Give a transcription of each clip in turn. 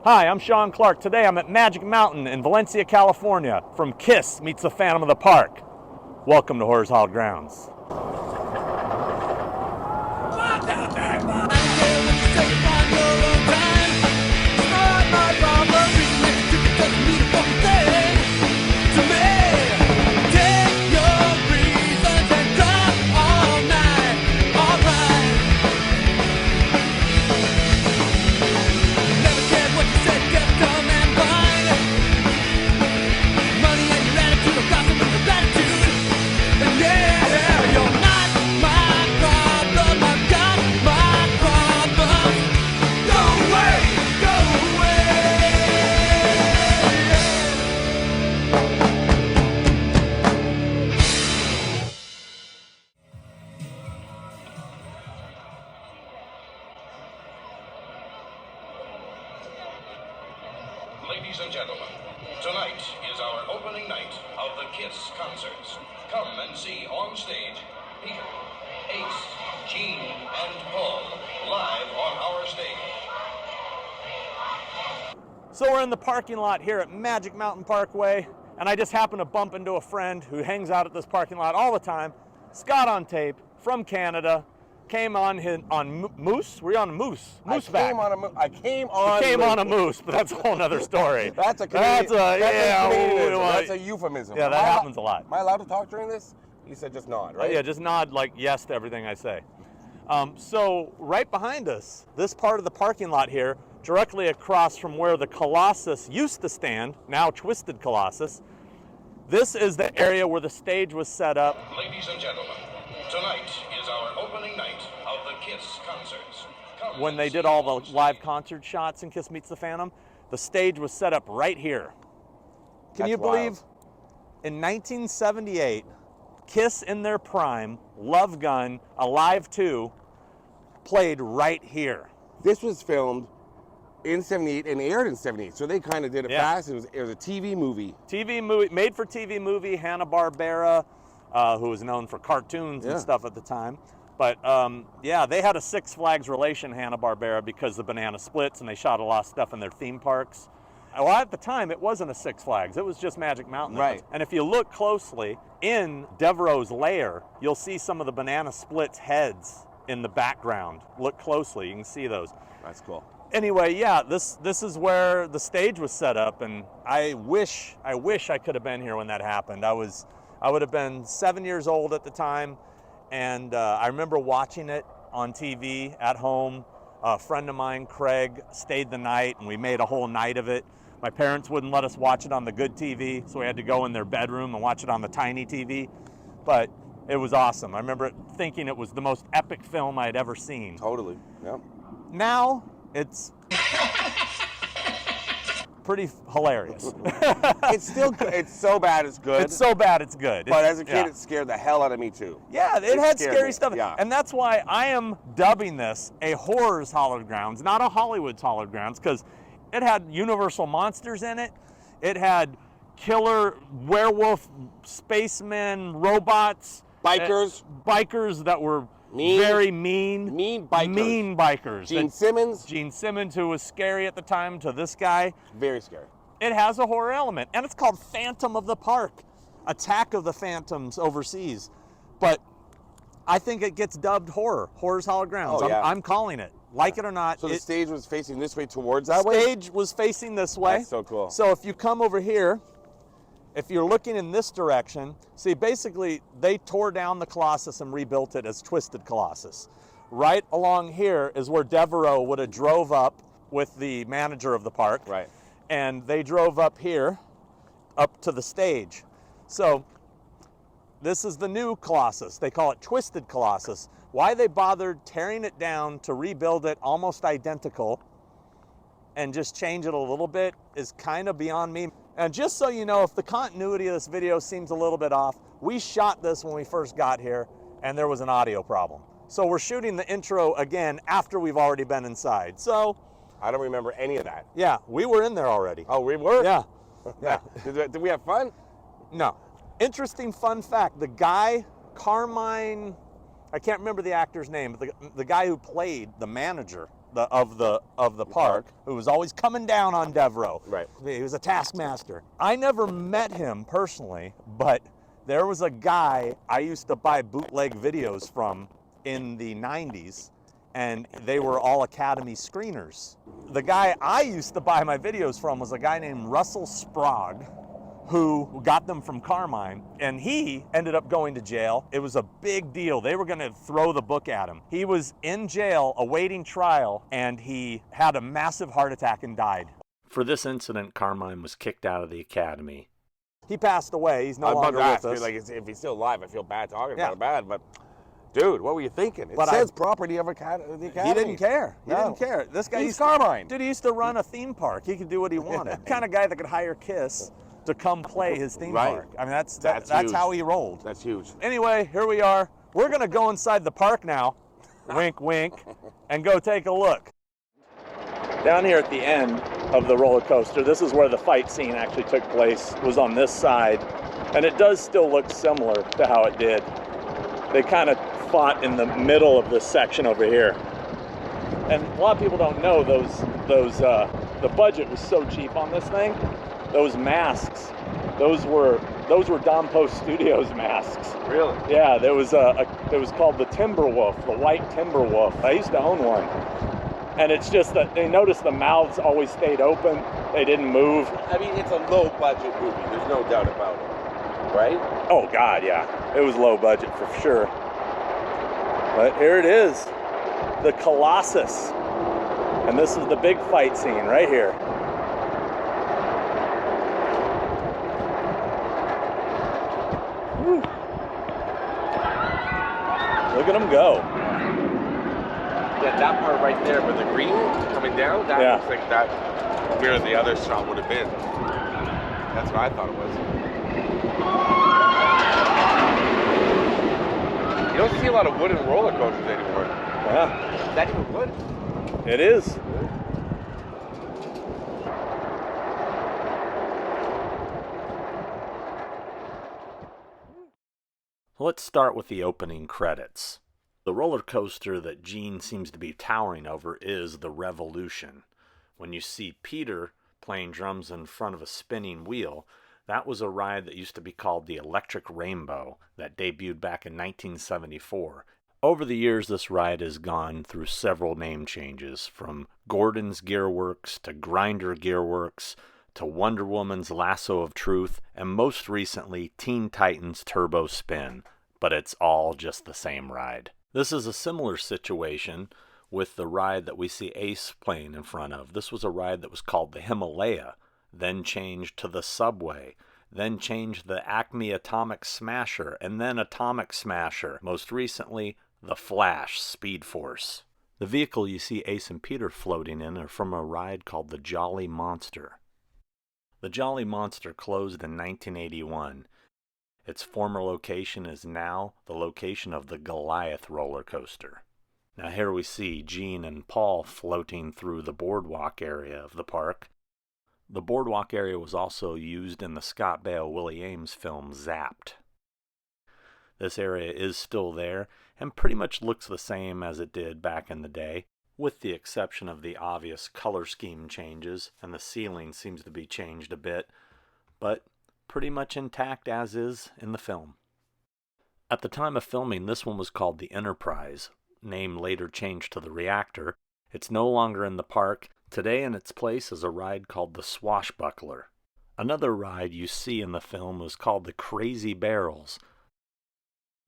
Hi, I'm Sean Clark. Today I'm at Magic Mountain in Valencia, California. From Kiss meets the Phantom of the Park. Welcome to Horrors Hallowed Grounds. Ladies and gentlemen, tonight is our opening night of the Kiss concerts. Come and see on stage Peter, Ace, Gene, and Paul live on our stage. So we're in the parking lot here at Magic Mountain Parkway, and I just happened to bump into a friend who hangs out at this parking lot all the time. Scott on tape from Canada. Came on moose. Were you on a moose? Mooseback. I came on a moose, but that's a whole other story. That's a euphemism. Yeah, that happens a lot. Am I allowed to talk during this? He said just nod, right? Yeah, just nod like yes to everything I say. So right behind us, this part of the parking lot here, directly across from where the Colossus used to stand, now Twisted Colossus, this is the area where the stage was set up. Ladies and gentlemen, tonight is our opening night of the Kiss concerts. Come when they did all the live concert shots in Kiss Meets the Phantom, the stage was set up right here. Can you believe in 1978, Kiss in their prime, Love Gun, Alive 2, played right here. This was filmed in 78 and aired in 78, so they kind of did it fast. It was a TV movie. Made for TV movie, Hanna-Barbera, who was known for cartoons and stuff at the time. But they had a Six Flags relation, Hanna-Barbera, because the banana splits, and they shot a lot of stuff in their theme parks. Well, at the time, it wasn't a Six Flags. It was just Magic Mountain. Right. And if you look closely, in Devereaux's lair, you'll see some of the banana splits heads in the background. Look closely, you can see those. That's cool. Anyway, this is where the stage was set up, and I wish I could have been here when that happened. I would have been 7 years old at the time, and I remember watching it on TV at home. A friend of mine, Craig, stayed the night, and we made a whole night of it. My parents wouldn't let us watch it on the good TV, so we had to go in their bedroom and watch it on the tiny TV. But it was awesome. I remember thinking it was the most epic film I had ever seen. Totally, yeah. Now, it's pretty hilarious. It's so bad it's good. It's so bad it's good. But as a kid, it scared the hell out of me too. Yeah, it had scary stuff. Yeah. And that's why I am dubbing this a Horrors Hallowed Grounds, not a Hollywood's Hallowed Grounds, because it had Universal monsters in it. It had killer werewolf, spacemen, robots. Bikers that were very mean. Mean bikers. Mean bikers. Gene Simmons, who was scary at the time, to this guy. Very scary. It has a horror element, and it's called Phantom of the Park, Attack of the Phantoms overseas. But I think it gets dubbed Horrors Hallowed Grounds. Oh, yeah. I'm calling it, like it or not. So the stage was facing this way towards that way? The stage was facing this way. That's so cool. So if you come over here, if you're looking in this direction, see, basically they tore down the Colossus and rebuilt it as Twisted Colossus. Right along here is where Devereaux would have drove up with the manager of the park. Right. And they drove up here, up to the stage. So this is the new Colossus. They call it Twisted Colossus. Why they bothered tearing it down to rebuild it almost identical and just change it a little bit is kind of beyond me. And just so you know, if the continuity of this video seems a little bit off, we shot this when we first got here and there was an audio problem. So we're shooting the intro again after we've already been inside. So I don't remember any of that. Yeah, we were in there already. Oh, we were? Yeah. Yeah. Did we have fun? No. Interesting fun fact, the guy, Carmine, I can't remember the actor's name, but the guy who played the manager of the park, who was always coming down on Devereaux. Right. He was a taskmaster. I never met him personally, but there was a guy I used to buy bootleg videos from in the 90s, and they were all Academy screeners. The guy I used to buy my videos from was a guy named Russell Sprague, who got them from Carmine, and he ended up going to jail. It was a big deal. They were gonna throw the book at him. He was in jail awaiting trial, and he had a massive heart attack and died. For this incident, Carmine was kicked out of the academy. He passed away. He's no longer with us. Like, if he's still alive, I feel bad talking about it bad, but dude, what were you thinking? It But says property of the academy. He didn't care. He No. didn't care. This guy He's Carmine. Dude, he used to run a theme park. He could do what he wanted. The kind of guy that could hire Kiss to come play his theme Right. park. I mean, that's huge. how he rolled. That's huge. Anyway, here we are. We're gonna go inside the park now, wink, wink, and go take a look. Down here at the end of the roller coaster, this is where the fight scene actually took place, was on this side, and it does still look similar to how it did. They kind of fought in the middle of this section over here. And a lot of people don't know the budget was so cheap on this thing. Those masks, those were Don Post Studios masks. Really? Yeah, there was it was called the Timberwolf, the white Timberwolf. I used to own one. And it's just that they noticed the mouths always stayed open. They didn't move. I mean, it's a low budget movie. There's no doubt about it, right? Oh God, yeah. It was low budget for sure. But here it is, the Colossus. And this is the big fight scene right here. Woo. Look at them go. Yeah, that part right there with the green coming down, that looks like that where the other shot would have been. That's what I thought it was. You don't see a lot of wooden roller coasters anymore. Yeah. Is that even wood? It is. Let's start with the opening credits. The roller coaster that Gene seems to be towering over is the Revolution. When you see Peter playing drums in front of a spinning wheel, that was a ride that used to be called the Electric Rainbow that debuted back in 1974. Over the years, this ride has gone through several name changes, from Gordon's Gearworks to Grinder Gearworks to Wonder Woman's Lasso of Truth, and most recently Teen Titans Turbo Spin, but it's all just the same ride. This is a similar situation with the ride that we see Ace playing in front of. This was a ride that was called the Himalaya, then changed to the Subway, then changed the Acme Atomic Smasher, and then Atomic Smasher. Most recently, the Flash Speed Force. The vehicle you see Ace and Peter floating in are from a ride called the Jolly Monster. The Jolly Monster closed in 1981. Its former location is now the location of the Goliath roller coaster. Now here we see Gene and Paul floating through the boardwalk area of the park. The boardwalk area was also used in the Scott Baio-Willie Ames film Zapped. This area is still there and pretty much looks the same as it did back in the day, with the exception of the obvious color scheme changes, and the ceiling seems to be changed a bit, but pretty much intact as is in the film. At the time of filming, this one was called the Enterprise, name later changed to the Reactor. It's no longer in the park. Today in its place is a ride called the Swashbuckler. Another ride you see in the film was called the Crazy Barrels.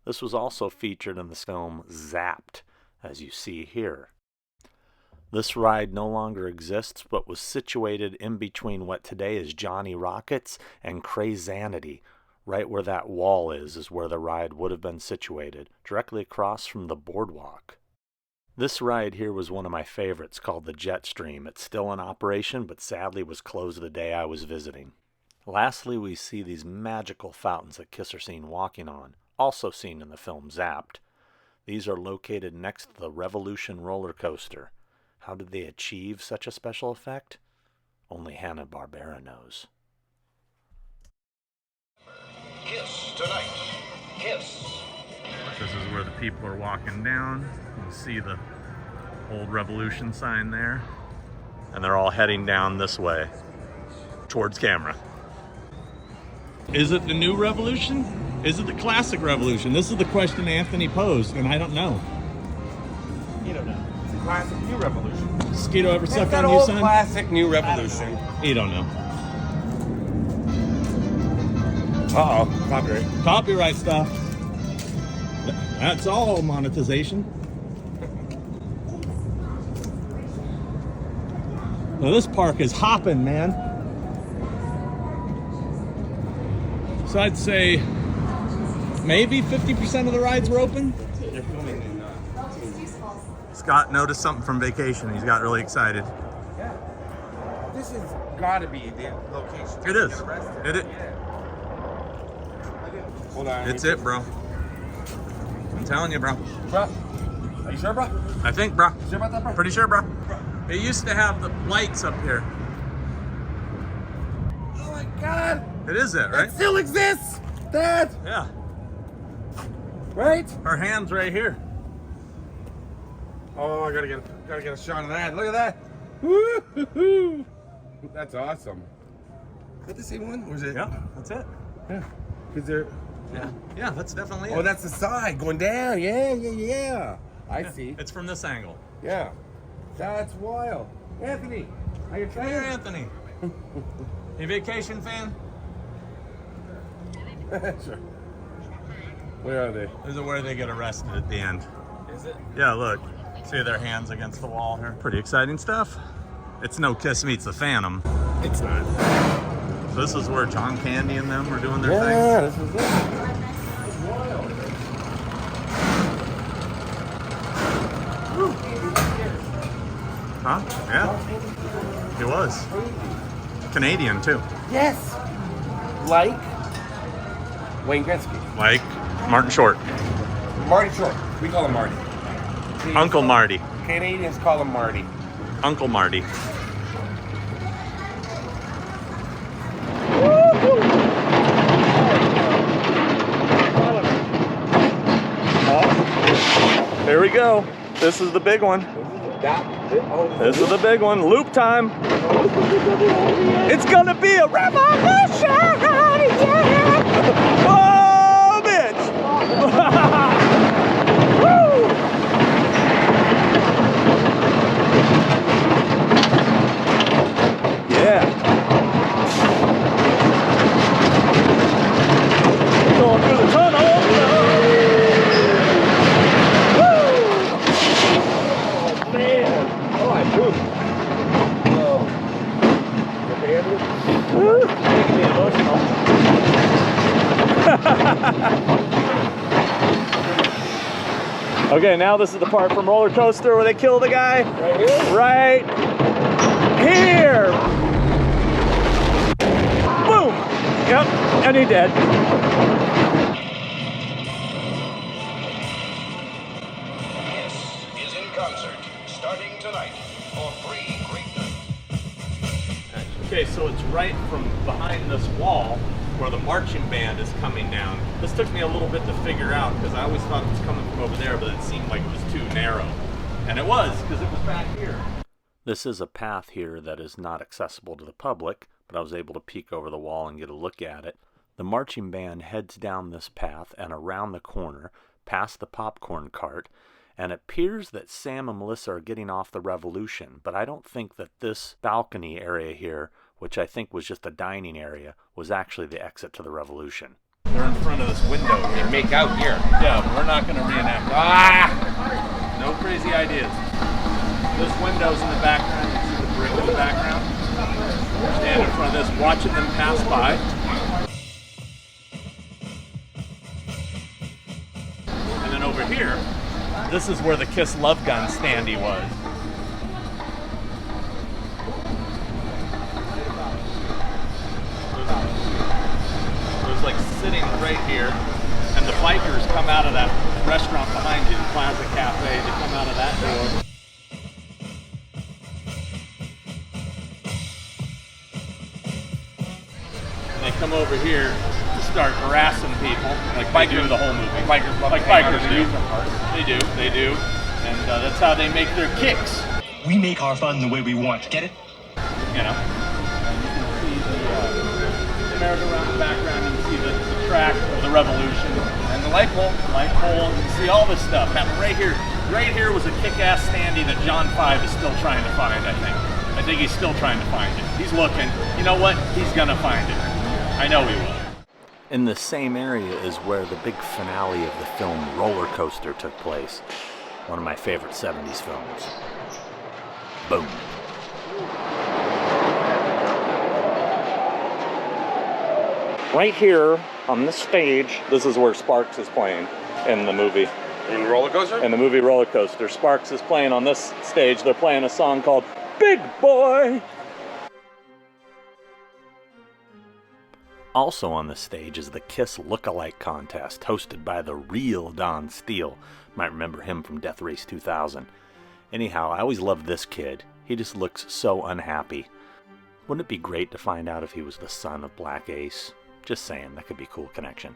This was also featured in the film Zapped, as you see here. This ride no longer exists, but was situated in between what today is Johnny Rockets and Crazanity. Right where that wall is where the ride would have been situated, directly across from the boardwalk. This ride here was one of my favorites, called the Jetstream. It's still in operation, but sadly was closed the day I was visiting. Lastly, we see these magical fountains that Kiss are seen walking on, also seen in the film Zapped. These are located next to the Revolution roller coaster. How did they achieve such a special effect? Only Hanna-Barbera knows. Kiss tonight. Kiss. This is where the people are walking down. You see the Old Revolution sign there. And they're all heading down this way towards camera. Is it the new Revolution? Is it the classic Revolution? This is the question Anthony posed, and I don't know. You don't know. It's a classic new revolution. Skeeto ever sucked that on you, old son? classic new revolution. You don't know. Uh-oh, copyright. Copyright stuff. That's all monetization. Well, this park is hopping, man. So I'd say maybe 50% of the rides were open. They're filming in Scott noticed something from vacation. He's got really excited. yeah. This has got to be the location. It is. It is. Yeah. Hold on. It's it, bro. I'm telling you, bro. Bro, are you sure, bro? I think, bro. You sure about that, bro? Pretty sure, bro. It used to have the lights up here. Oh my God! It is it, right? It still exists, Dad. Yeah. Right? Our hand's right here. Oh, I gotta get a shot of that. Look at that. Woo-hoo-hoo. That's awesome. Is that the same one? Or is it? Yeah, that's it. Yeah. Is there? Yeah. Yeah, that's definitely it. Oh, that's the side going down. Yeah. I see. It's from this angle. Yeah. That's wild. Anthony, are you Hey, trying? Anthony. You vacation fan? Sure. Where are they? This is where they get arrested at the end. Is it? Yeah, look. See their hands against the wall here? Pretty exciting stuff. It's no Kiss Meets the Phantom. It's not. So this is where John Candy and them were doing their Yeah, this is it. Huh? Yeah. He was. Canadian, too. Yes. Like Wayne Gretzky. Like Martin Short. Marty Short. We call him Marty. Uncle Marty. Canadians call him Marty. Uncle Marty. Here we go. This is the big one. This is the big one. Loop time. It's gonna be a revolution. Yeah. Oh, bitch. Woo. Yeah. Going through the tunnel. Making me emotional. Okay, now this is the part from Roller Coaster where they kill the guy. Right here. Boom. Yep, and he dead. Kiss is in concert, starting tonight for 3 great nights. Okay, so it's right from behind this wall where the marching band is coming down. This took me a little bit to figure out because I always thought it was coming from over there, but it seemed like it was too narrow. And it was, because it was back here. This is a path here that is not accessible to the public, but I was able to peek over the wall and get a look at it. The marching band heads down this path and around the corner, past the popcorn cart, and it appears that Sam and Melissa are getting off the Revolution, but I don't think that this balcony area here, which I think was just a dining area, was actually the exit to the Revolution. They're in front of this window here. They make out here. Yeah, but we're not going to reenact. No crazy ideas. This window's in the background. You see the brick in the background? Stand in front of this, watching them pass by. And then over here, this is where the Kiss Love Gun standee was. It was like sitting right here, and the bikers come out of that restaurant behind you, the Plaza Cafe. They come out of that door. And they come over here to start harassing people, like they do the whole movie. Bikers love like to hang out bikers in do. the park. They do. And that's how they make their kicks. We make our fun the way we want. Get it? You know. And you can see the merry-go-round in the background. You can see the track of the Revolution and the light pole. You can see all this stuff happening right here. Right here was a kick-ass standee that John 5 is still trying to find. I think he's still trying to find it. He's looking. You know what? He's gonna find it. I know he will. In the same area is where the big finale of the film Roller Coaster took place. One of my favorite 70s films. Boom. Right here on this stage, this is where Sparks is playing in the movie. In Roller Coaster? In the movie Roller Coaster. Sparks is playing on this stage. They're playing a song called Big Boy. Also on the stage is the Kiss Look-alike contest, hosted by the real Don Steele. Might remember him from Death Race 2000. Anyhow, I always loved this kid. He just looks so unhappy. Wouldn't it be great to find out if he was the son of Black Ace? Just saying, that could be a cool connection.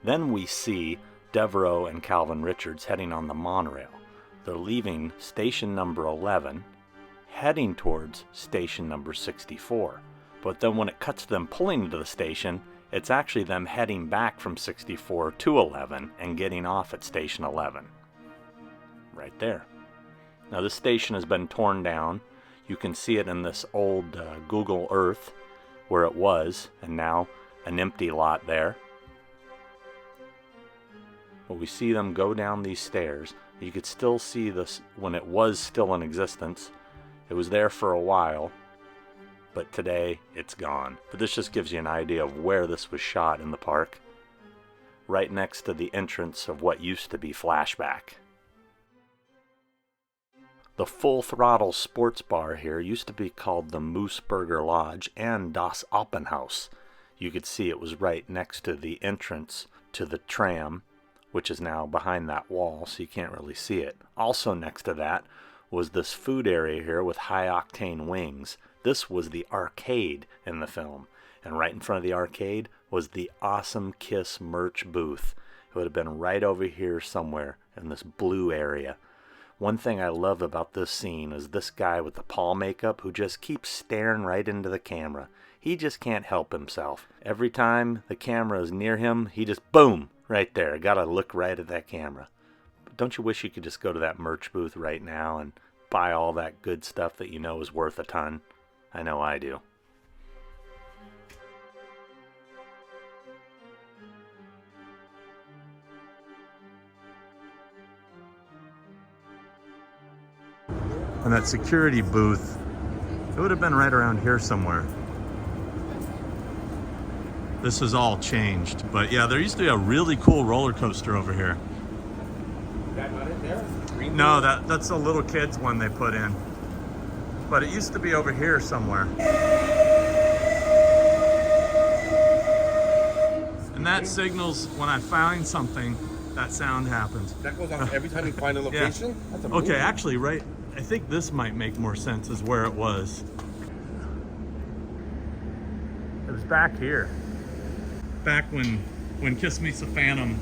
Then we see Devereaux and Calvin Richards heading on the monorail. They're leaving station number 11, heading towards station number 64. But then when it cuts to them pulling into the station, it's actually them heading back from 64 to 11 and getting off at station 11. Right there. Now this station has been torn down. You can see it in this old Google Earth where it was, and now an empty lot there. But we see them go down these stairs. You could still see this when it was still in existence. It was there for a while, but today it's gone. But this just gives you an idea of where this was shot in the park. Right next to the entrance of what used to be Flashback. The Full Throttle Sports Bar here used to be called the Mooseburger Lodge and Das Alpenhaus. You could see it was right next to the entrance to the tram, which is now behind that wall, so you can't really see it. Also next to that was this food area here with high-octane wings. This was the arcade in the film, and right in front of the arcade was the awesome Kiss merch booth. It would have been right over here somewhere in this blue area. One thing I love about this scene is this guy with the Paul makeup who just keeps staring right into the camera. He just can't help himself. Every time the camera is near him, he just boom, right there. Gotta look right at that camera. But don't you wish you could just go to that merch booth right now and buy all that good stuff that you know is worth a ton? I know I do. And that security booth, it would have been right around here somewhere. This has all changed, but yeah, there used to be a really cool roller coaster over here. That not it there? Green No, that's a little kid's one they put in. But it used to be over here somewhere. And that signals when I find something, that sound happens. That goes on every time you find a location? Yeah. That's amazing. Okay, actually, right, I think this might make more sense as where it was. It was back here. Back when Kiss Meets the Phantom.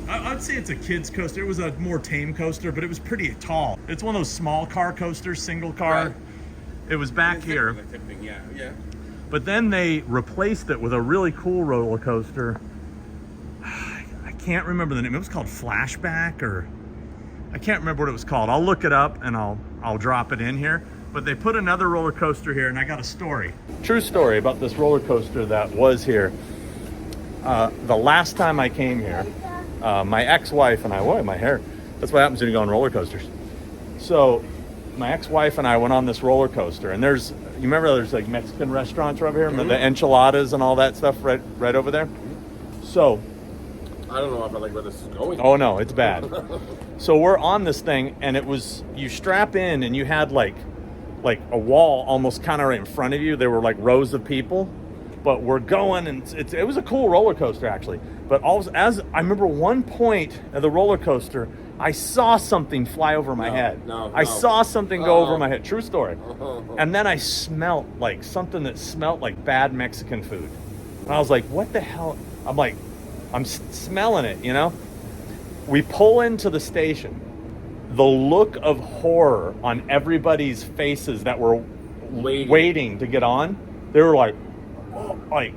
I'd say it's a kid's coaster. It was a more tame coaster, but it was pretty tall. It's one of those small car coasters, single car. Right. It was back here. Yeah. But then they replaced it with a really cool roller coaster. I can't remember the name. It was called Flashback, or I can't remember what it was called. I'll look it up and I'll drop it in here. But they put another roller coaster here, and I got a story. True story about this roller coaster that was here. The last time I came here, my ex-wife and I, whoa, my hair. That's what happens when you go on roller coasters. So my ex-wife and I went on this roller coaster, and you remember there's like Mexican restaurants right over here, the enchiladas and all that stuff right over there. So I don't know if I like where this is going. Oh no, it's bad. So we're on this thing, and it was, you strap in and you had like a wall almost kind of right in front of you. There were like rows of people, but we're going, and it was a cool roller coaster actually. But as I remember one point of the roller coaster, I saw something fly over my head. I saw something go over my head. True story. And then I smelt like something that smelt like bad Mexican food. And I was like, what the hell? I'm smelling it, you know? We pull into the station, the look of horror on everybody's faces that were waiting to get on, they were like, oh, like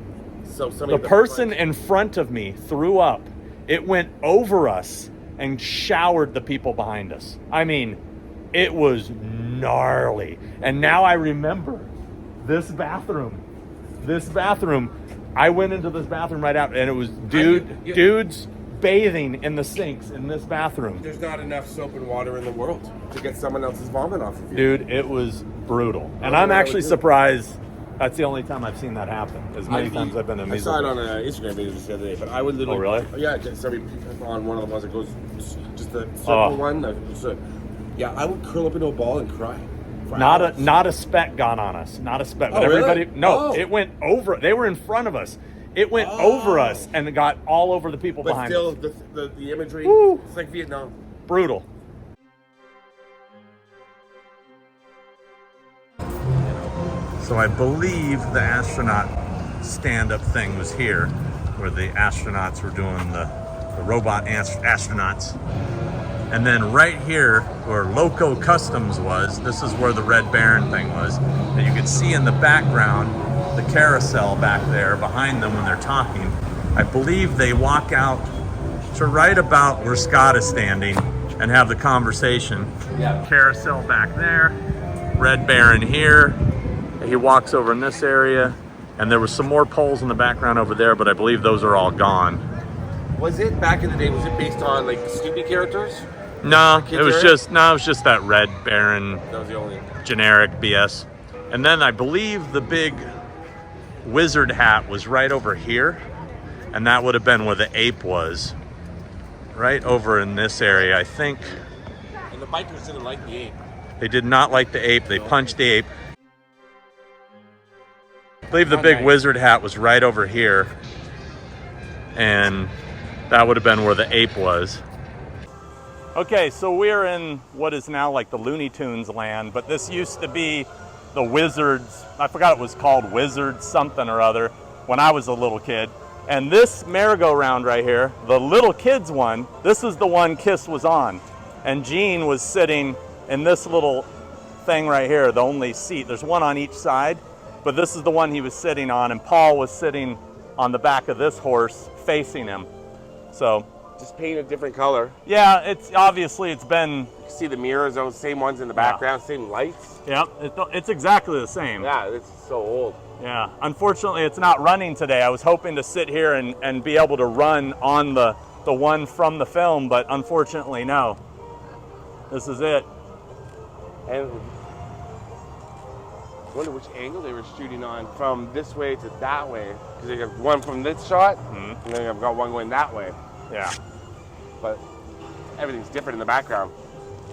So the person in front of me threw up. It went over us and showered the people behind us. I mean, it was gnarly. And now I remember this bathroom. I went into this bathroom right out, and it was dudes bathing in the sinks in this bathroom. There's not enough soap and water in the world to get someone else's vomit off of you. Dude, it was brutal. And I'm actually surprised that's the only time I've seen that happen. As many times I've been in a musical. I saw it on an Instagram video just the other day, but I would literally... Oh, really? Yeah, just on one of the ones that goes, just the circle one. Yeah, I would curl up into a ball and cry. Not a speck got on us. Not a speck. But everybody... Really? No, it went over. They were in front of us. It went over us and it got all over the people behind us. But still, the imagery, it's like Vietnam. Brutal. So I believe the astronaut stand-up thing was here, where the astronauts were doing the robot astronauts. And then right here, where Loco Customs was, this is where the Red Baron thing was. And you can see in the background, the carousel back there behind them when they're talking. I believe they walk out to right about where Scott is standing and have the conversation. Yeah. Carousel back there, Red Baron here. He walks over in this area, and there was some more poles in the background over there, but I believe those are all gone. Was it back in the day? Was it based on like Snoopy characters? No, it was just that Red Baron. That was the only generic BS. And then I believe the big wizard hat was right over here, and that would have been where the ape was. Right over in this area, I think. And the bikers didn't like the ape. They did not like the ape. They punched the ape. I believe the big wizard hat was right over here, and that would have been where the ape was. Okay, so we're in what is now like the Looney Tunes land, but this used to be the Wizards. I forgot it was called Wizards something or other when I was a little kid. And this merry-go-round right here, the little kids one, this is the one Kiss was on. And Gene was sitting in this little thing right here, the only seat. There's one on each side, but this is the one he was sitting on, and Paul was sitting on the back of this horse facing him. So just paint a different color. Yeah, it's been... You can see the mirrors, those same ones in the background, same lights. Yeah, it's exactly the same. Yeah, it's so old. Yeah, unfortunately it's not running today. I was hoping to sit here and be able to run on the one from the film, but unfortunately no. This is it. And I wonder which angle they were shooting on, from this way to that way. Because they got one from this shot, and then I've got one going that way. Yeah. But everything's different in the background.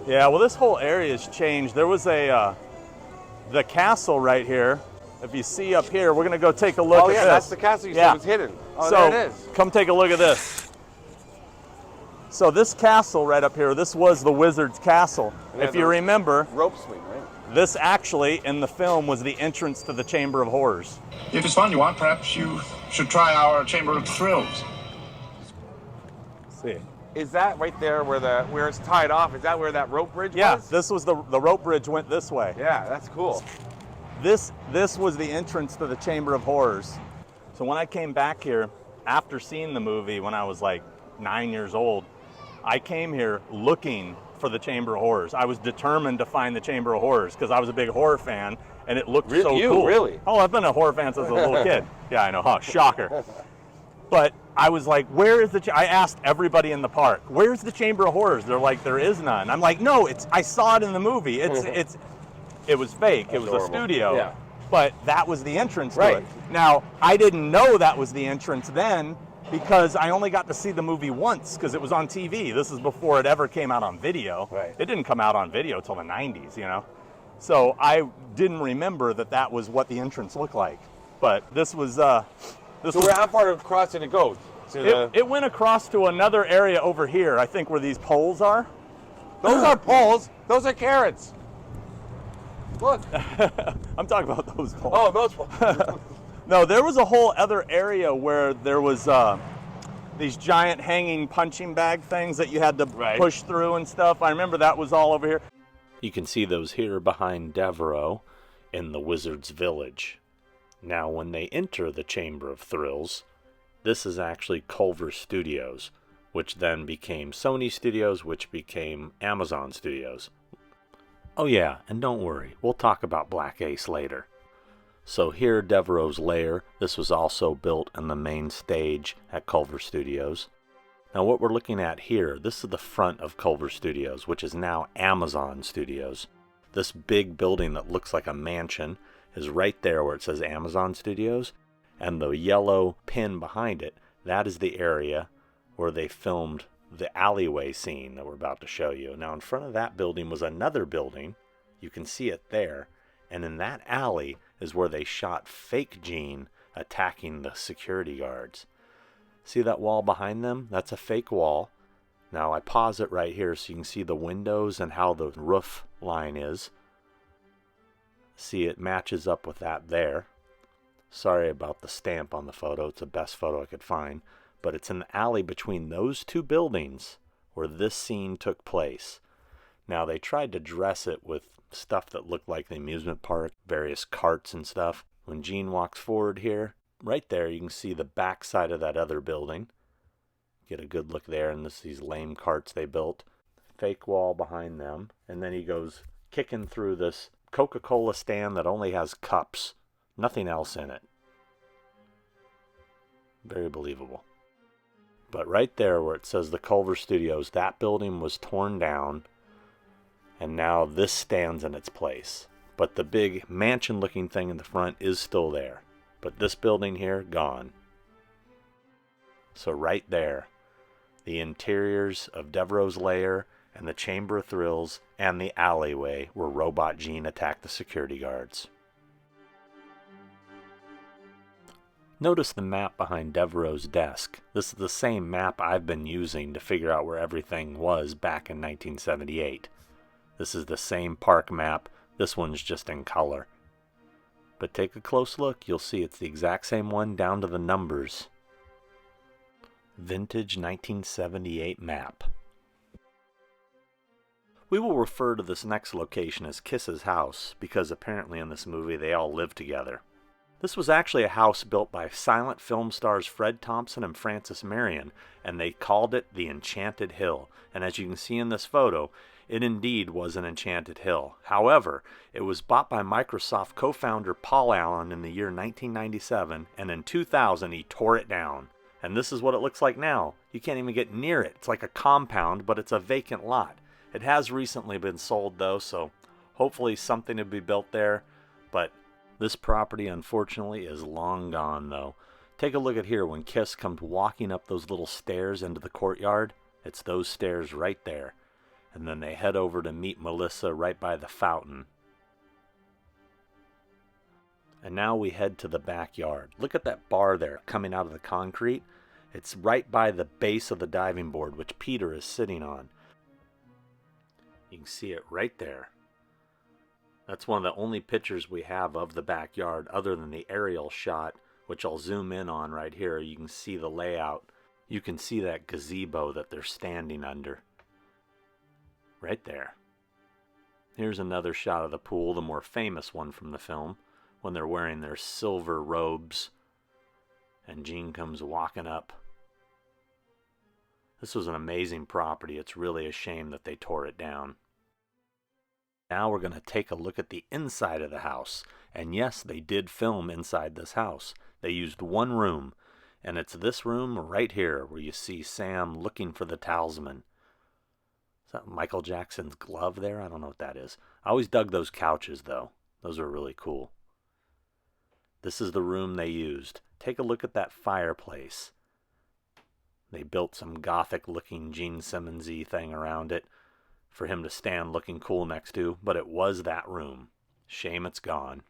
Yeah, well, this whole area has changed. There was the castle right here. If you see up here, we're gonna go take a look at this. Oh yeah, that's the castle you said was hidden. Oh, so, there it is. Come take a look at this. So this castle right up here, this was the Wizard's Castle. If you remember, rope swing, right? This actually, in the film, was the entrance to the Chamber of Horrors. If it's fun you want, perhaps you should try our Chamber of Thrills. Let's see. Is that right there where it's tied off? Is that where that rope bridge was? Yeah, this was the rope bridge went this way. Yeah, that's cool. This was the entrance to the Chamber of Horrors. So when I came back here, after seeing the movie when I was like 9 years old, I came here looking for the Chamber of Horrors. I was determined to find the Chamber of Horrors because I was a big horror fan and it looked so cool. Really? Oh, I've been a horror fan since a little kid. Yeah, I know, huh? Shocker. But I was like, where is I asked everybody in the park, where's the Chamber of Horrors? They're like, there is none. I'm like, no, I saw it in the movie. It was fake. It was a studio. Yeah. But that was the entrance to it. Now, I didn't know that was the entrance then because I only got to see the movie once because it was on TV. This is before it ever came out on video. Right. It didn't come out on video till the 90s, you know? So I didn't remember that was what the entrance looked like. But this was... how far across did it go? It went across to another area over here, I think, where these poles are. Those are poles. Those are carrots. Look. I'm talking about those poles. Oh, those poles. No, there was a whole other area where there was these giant hanging punching bag things that you had to push through and stuff. I remember that was all over here. You can see those here behind Devereaux in the Wizard's Village. Now, when they enter the Chamber of Thrills, this is actually Culver Studios, which then became Sony Studios, which became Amazon Studios. Oh yeah, and don't worry, we'll talk about Black Ace later. So here, Devereaux's lair. This was also built on the main stage at Culver Studios. Now what we're looking at here, this is the front of Culver Studios, which is now Amazon Studios. This big building that looks like a mansion is right there where it says Amazon Studios, and the yellow pin behind it, that is the area where they filmed the alleyway scene that we're about to show you. Now in front of that building was another building, you can see it there, and in that alley is where they shot fake Gene attacking the security guards. See that wall behind them? That's a fake wall. Now I pause it right here so you can see the windows and how the roof line is. See, it matches up with that there. Sorry about the stamp on the photo. It's the best photo I could find. But it's in the alley between those two buildings where this scene took place. Now they tried to dress it with stuff that looked like the amusement park, various carts and stuff. When Gene walks forward here, right there you can see the back side of that other building. Get a good look there, and these lame carts they built. Fake wall behind them. And then he goes kicking through this Coca-Cola stand that only has cups. Nothing else in it. Very believable. But right there where it says the Culver Studios, that building was torn down, and now this stands in its place. But the big mansion-looking thing in the front is still there. But this building here, gone. So right there, the interiors of Devereaux's lair and the Chamber of Thrills and the alleyway where Robot Gene attacked the security guards. Notice the map behind Devereaux's desk. This is the same map I've been using to figure out where everything was back in 1978. This is the same park map. This one's just in color. But take a close look. You'll see it's the exact same one down to the numbers. Vintage 1978 map. We will refer to this next location as Kiss's house because apparently in this movie they all live together. This was actually a house built by silent film stars Fred Thompson and Francis Marion, and they called it the Enchanted Hill. And as you can see in this photo, it indeed was an enchanted hill. However, it was bought by Microsoft co-founder Paul Allen in the year 1997, and in 2000 he tore it down. And this is what it looks like now. You can't even get near it. It's like a compound, but it's a vacant lot. It has recently been sold though, so hopefully something will be built there, but this property, unfortunately, is long gone, though. Take a look at here when Kiss comes walking up those little stairs into the courtyard. It's those stairs right there. And then they head over to meet Melissa right by the fountain. And now we head to the backyard. Look at that bar there coming out of the concrete. It's right by the base of the diving board, which Peter is sitting on. You can see it right there. That's one of the only pictures we have of the backyard other than the aerial shot, which I'll zoom in on right here. You can see the layout. You can see that gazebo that they're standing under. Right there. Here's another shot of the pool, the more famous one from the film, when they're wearing their silver robes and Gene comes walking up. This was an amazing property. It's really a shame that they tore it down. Now we're going to take a look at the inside of the house. And yes, they did film inside this house. They used one room, and it's this room right here where you see Sam looking for the talisman. Is that Michael Jackson's glove there? I don't know what that is. I always dug those couches, though. Those are really cool. This is the room they used. Take a look at that fireplace. They built some gothic-looking Gene Simmons-y thing around it for him to stand looking cool next to, but it was that room. Shame it's gone.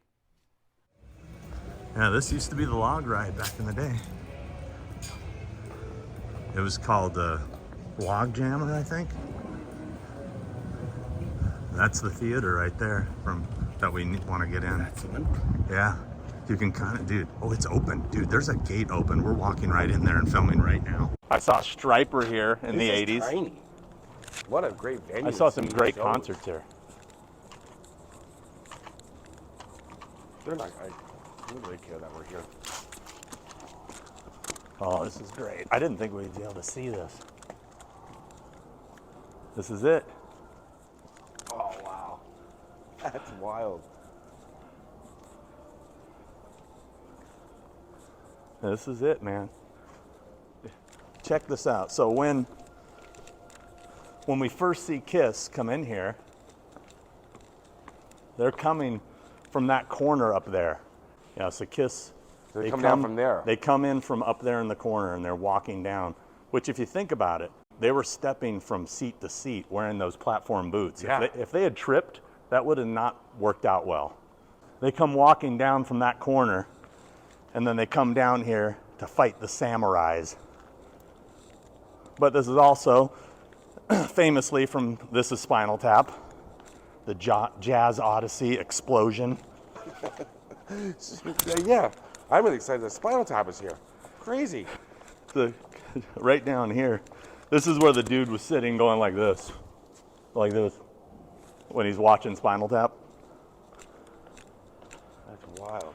Yeah, this used to be the log ride back in the day. It was called the Log Jammer, I think. That's the theater right there from that we want to get in. Yeah, you can kind of, dude. Oh, it's open, dude. There's a gate open. We're walking right in there and filming right now. I saw Striper here in the 80s. Tiny. What a great venue. I saw some great concerts here. They're not, I don't really care that we're here. Oh, this is great. I didn't think we'd be able to see this. This is it. Oh, wow. That's wild. This is it, man. Check this out. So when we first see Kiss come in here, they're coming from that corner up there. Yeah, so Kiss, They come down from there. They come in from up there in the corner and they're walking down, which if you think about it, they were stepping from seat to seat wearing those platform boots. Yeah. If they had tripped, that would have not worked out well. They come walking down from that corner and then they come down here to fight the samurais. But this is also famously from This is Spinal Tap, the Jazz Odyssey explosion. Yeah, I'm really excited that Spinal Tap is here. Crazy. Right down here, this is where the dude was sitting going like this, when he's watching Spinal Tap. That's wild.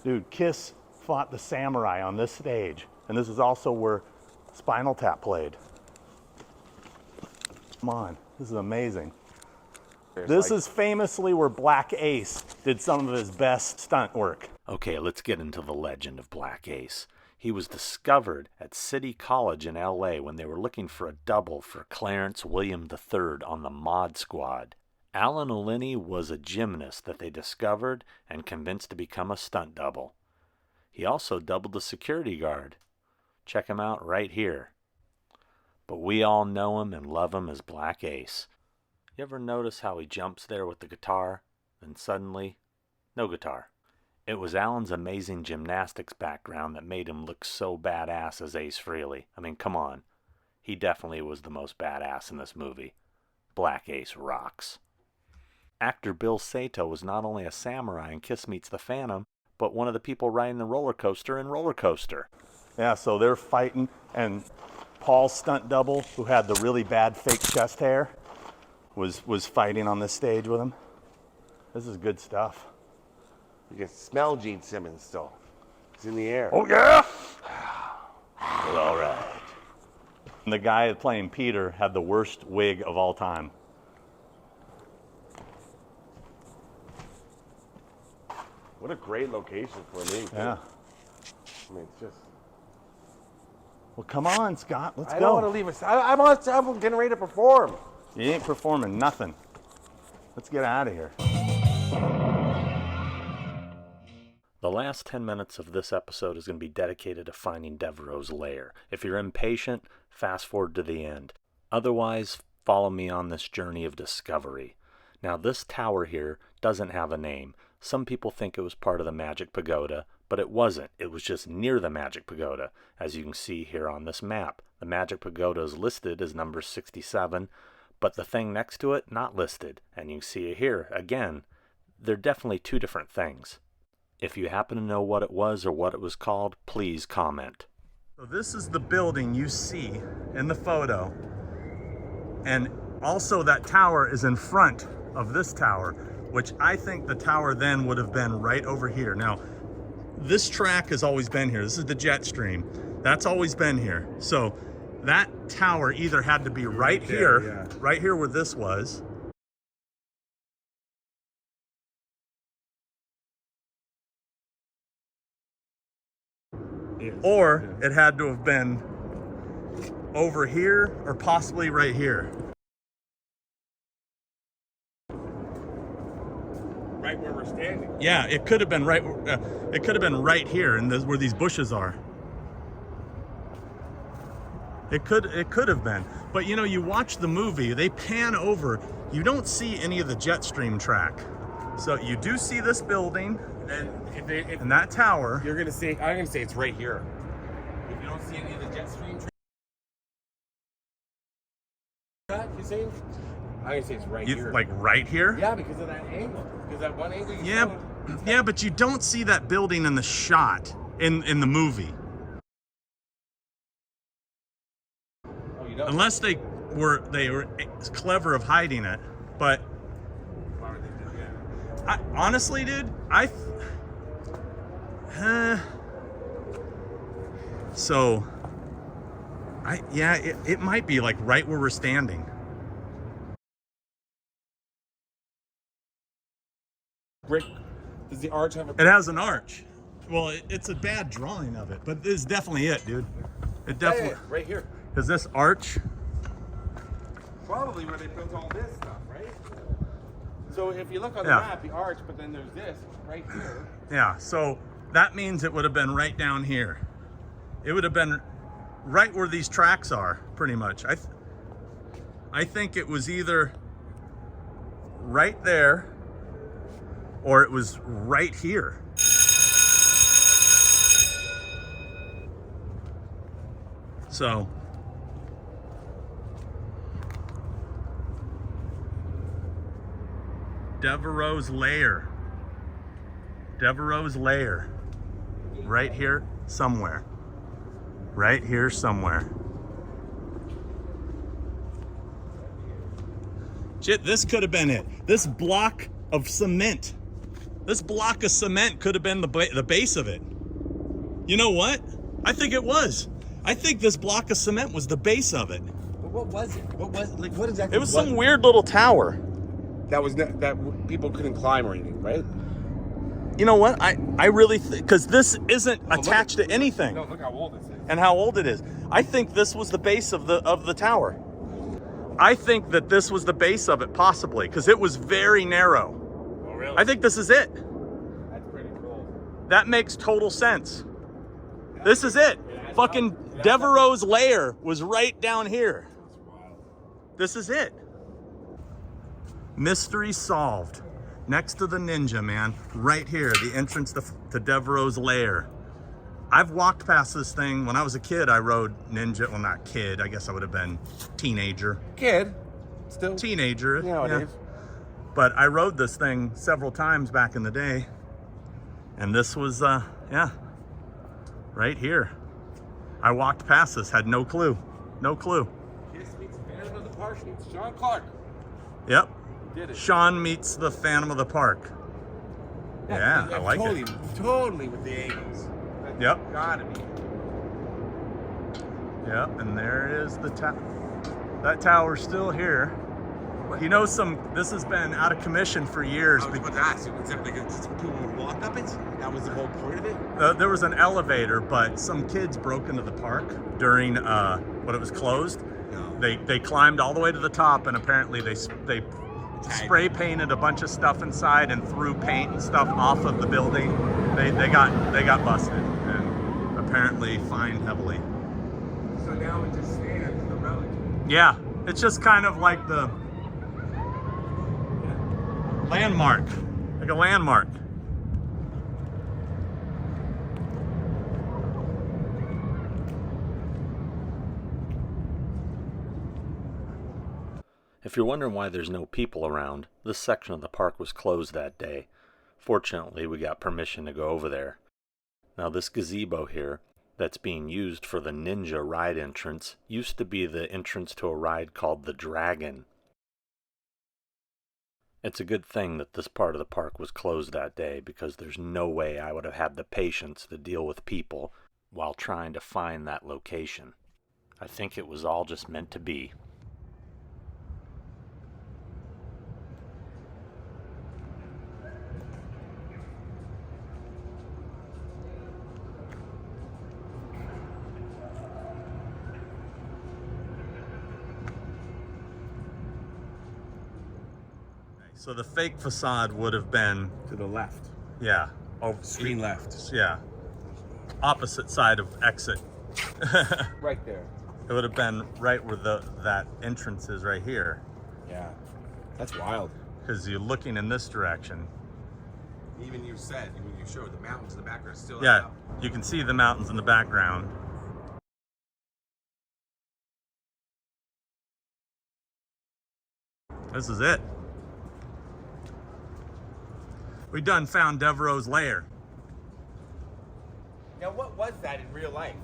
Dude, Kiss fought the samurai on this stage, and this is also where Spinal Tap played. Come on, this is amazing. This is famously where Black Ace did some of his best stunt work. Okay, let's get into the legend of Black Ace. He was discovered at City College in LA when they were looking for a double for Clarence William III on the Mod Squad. Alan O'Linney was a gymnast that they discovered and convinced to become a stunt double. He also doubled the security guard. Check him out right here. But we all know him and love him as Black Ace. You ever notice how he jumps there with the guitar, then suddenly, no guitar? It was Alan's amazing gymnastics background that made him look so badass as Acefrehley. I mean, come on. He definitely was the most badass in this movie. Black Ace rocks. Actor Bill Sato was not only a samurai in Kiss Meets the Phantom, but one of the people riding the roller coaster in Roller Coaster. Yeah, so they're fighting, and Paul's stunt double, who had the really bad fake chest hair, was fighting on this stage with him. This is good stuff. You can smell Genesimmons still. It's in the air. Oh, yeah? Well, all right. And the guy playing Peter had the worst wig of all time. What a great location for me. Yeah. I mean, it's just... Well, come on, Scott. Let's go. I don't want to leave us. I'm getting ready to perform. You ain't performing nothing. Let's get out of here. The last 10 minutes of this episode is going to be dedicated to finding Devereaux's lair. If you're impatient, fast forward to the end. Otherwise, follow me on this journey of discovery. Now, this tower here doesn't have a name. Some people think it was part of the Magic Pagoda, but it wasn't. It was just near the Magic Pagoda, as you can see here on this map. The Magic Pagoda is listed as number 67, but the thing next to it, not listed. And you can see it here. Again, they're definitely two different things. If you happen to know what it was or what it was called, please comment. So this is the building you see in the photo. And also that tower is in front of this tower, which I think the tower then would have been right over here. Now, this track has always been here. This is the jet stream. That's always been here. So that tower either had to be right here, right here where this was, or it had to have been over here or possibly right here. Right where we're standing. Yeah, it could have been right. It could have been right here, and where these bushes are. It could have been. But you know, you watch the movie, they pan over. You don't see any of the jet stream track. So you do see this building and that tower. You're gonna say, I'm gonna say it's right here. If you don't see any of the jet stream track, you saying? I'm gonna say it's right here. Like right here? Yeah, because of that angle. Because that one angle. Yeah, but you don't see that building in the shot in the movie. know. Unless they were clever of hiding it, but Why would they do that? honestly, dude, it might be like right where we're standing. Brick. Does the arch have a? It has an arch. Well, it's a bad drawing of it, but this is definitely it, dude. It definitely. Yeah, right here. Is this arch? Probably where they built all this stuff, right? So if you look on the Yeah. map, the arch, but then there's this right here. Yeah, so that means it would have been right down here. It would have been right where these tracks are, pretty much. I think it was either right there or it was right here. So Devereaux's lair. Devereaux's lair. Right here somewhere. Right here somewhere. Shit, this could have been it. This block of cement. This block of cement could have been the base of it. You know what? I think it was. I think this block of cement was the base of it. But what was it? What exactly? It was some weird little tower. That was that people couldn't climb or anything, right? You know what? I really think, because this isn't attached to anything. No, look how old this is. And how old it is. I think this was the base of the tower. I think that this was the base of it, possibly, because it was very narrow. Oh, really? I think this is it. That's pretty cool. That makes total sense. This is it. Fucking Devereaux's lair was right down here. That's wild. This is it. Mystery solved. Next to the ninja, man. Right here, the entrance to Devereaux's lair. I've walked past this thing. When I was a kid, I rode ninja. Well, not kid. I guess I would have been teenager. Kid. Still. Teenager. Nowadays. But I rode this thing several times back in the day. And this was, right here. I walked past this, had no clue. No clue. Kiss meets Phantom of the Park meets John Clark. Yep. Did it. Sean meets the Phantom of the Park. Yeah, I like totally, it. Totally with the angles. That's Yep. Gotta be. Yep, and there is the tower. That tower's still here. You know, this has been out of commission for years. I was about to ask you, was that because people would walk up it? That was the whole point of it? There was an elevator, but some kids broke into the park during when it was closed. No. They climbed all the way to the top, and apparently they spray painted a bunch of stuff inside and threw paint and stuff off of the building. They got busted and apparently fined heavily. So now it just stands as a relic. Yeah, it's just kind of like the landmark, like a landmark. If you're wondering why there's no people around, this section of the park was closed that day. Fortunately, we got permission to go over there. Now this gazebo here, that's being used for the ninja ride entrance, used to be the entrance to a ride called the Dragon. It's a good thing that this part of the park was closed that day, because there's no way I would have had the patience to deal with people while trying to find that location. I think it was all just meant to be. So the fake facade would have been, To the left. yeah, Screen left. yeah, opposite side of exit. Right there. It would have been right where that entrance is right here, Yeah. That's wild. because you're looking in this direction. Even you said, when you showed the mountains in the back are still Yeah, out. you can see the mountains in the background. This is it. We found Devereaux's lair. Now what was that in real life?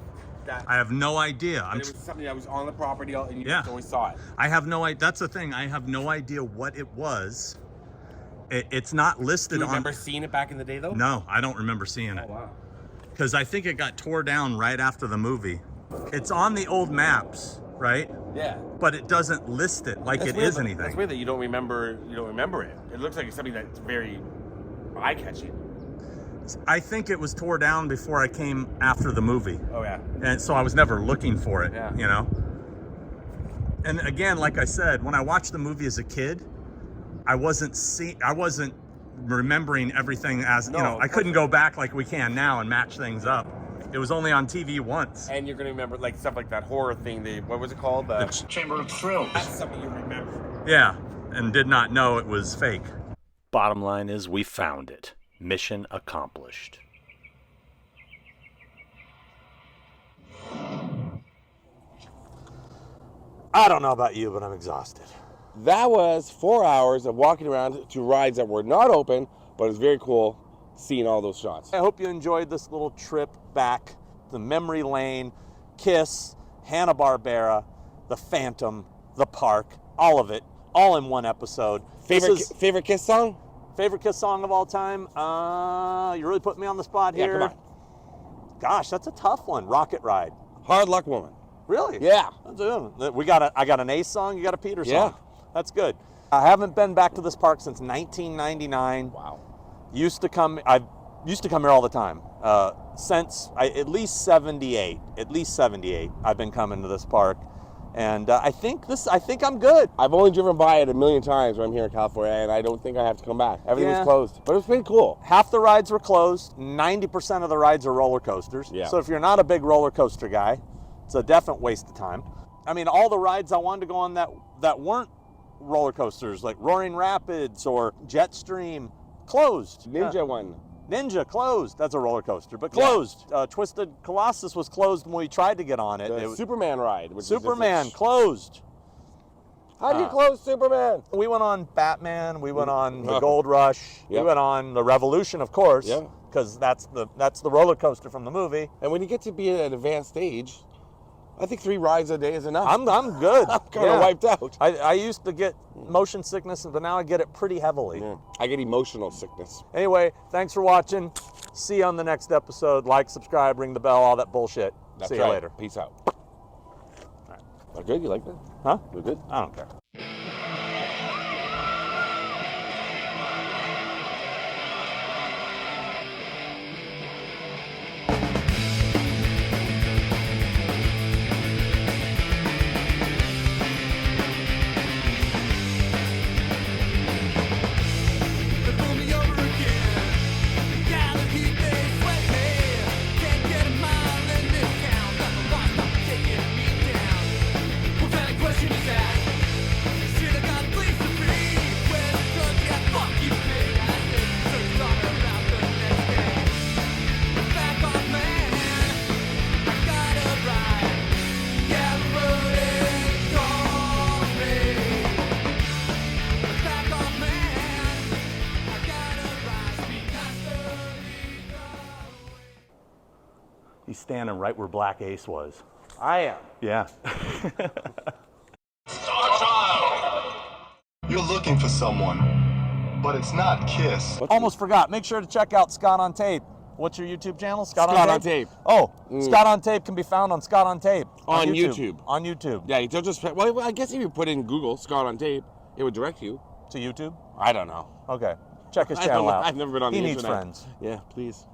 that. I have no idea. It was something that was on the property, and you just always saw it. I have no idea. That's the thing. I have no idea what it was. It's not listed on. Do you remember seeing it back in the day, though? No, I don't remember seeing it. Oh, wow. Because I think it got tore down right after the movie. It's on the old maps, right? Yeah. But it doesn't list it like it is anything. That's weird that you don't remember it. It looks like it's something that's very eye-catching. I think it was tore down before I came after the movie. Oh, yeah. And so I was never looking for it, Yeah. you know? And again, like I said, when I watched the movie as a kid, I wasn't remembering everything as, you know, I couldn't go back like we can now and match things up. It was only on TV once. And you're going to remember, like, stuff like that horror thing. What was it called? The Chamber of Thrills. That's something you remember. Yeah, and did not know it was fake. Bottom line is we found it. Mission accomplished. I don't know about you, but I'm exhausted. That was 4 hours of walking around to rides that were not open, but it was very cool seeing all those shots. I hope you enjoyed this little trip back to memory lane, Kiss, Hanna-Barbera, the Phantom, the park, all of it, all in one episode. Favorite Kiss song? Favorite Kiss song of all time? You really put me on the spot here. Yeah, come on. Gosh, that's a tough one. Rocket Ride. Hard Luck Woman. Really? Yeah. I got an Ace song, you got a Peter song. Yeah. That's good. I haven't been back to this park since 1999. Wow. I used to come here all the time. Since at least 78. I've been coming to this park. And I think I'm good. I've only driven by it a million times when I'm here in California, and I don't think I have to come back. Everything was closed, but it was pretty cool. Half the rides were closed. 90% of the rides are roller coasters. Yeah. So if you're not a big roller coaster guy, it's a definite waste of time. I mean, all the rides I wanted to go on that weren't roller coasters, like Roaring Rapids or Jetstream, closed. Ninja closed. That's a roller coaster, but closed. Yeah. Twisted Colossus was closed when we tried to get on it. The Superman ride. Superman closed. How do you close Superman? We went on Batman. We went on the Gold Rush. Yep. We went on the Revolution, of course, because that's the roller coaster from the movie. And when you get to be at an advanced stage, I think 3 rides a day is enough. I'm good. I'm kind of wiped out. I used to get motion sickness, but now I get it pretty heavily. Yeah. I get emotional sickness. Anyway, thanks for watching. See you on the next episode. Like, subscribe, ring the bell, all that bullshit. See you later. Peace out. All right. Are good? You like that? Huh? We're good? I don't care. He's standing right where Black Ace was. I am. Yeah. You're looking for someone, but it's not Kiss. Almost forgot. Make sure to check out Scott on Tape. What's your YouTube channel? Scott on Tape. Oh, Scott on Tape can be found on Scott on Tape. On YouTube. On YouTube. Yeah, you don't just, well, I guess if you put in Google Scott on Tape, it would direct you. To YouTube? I don't know. Okay. Check his channel out. I've never been on the internet. He needs friends. Yeah, please.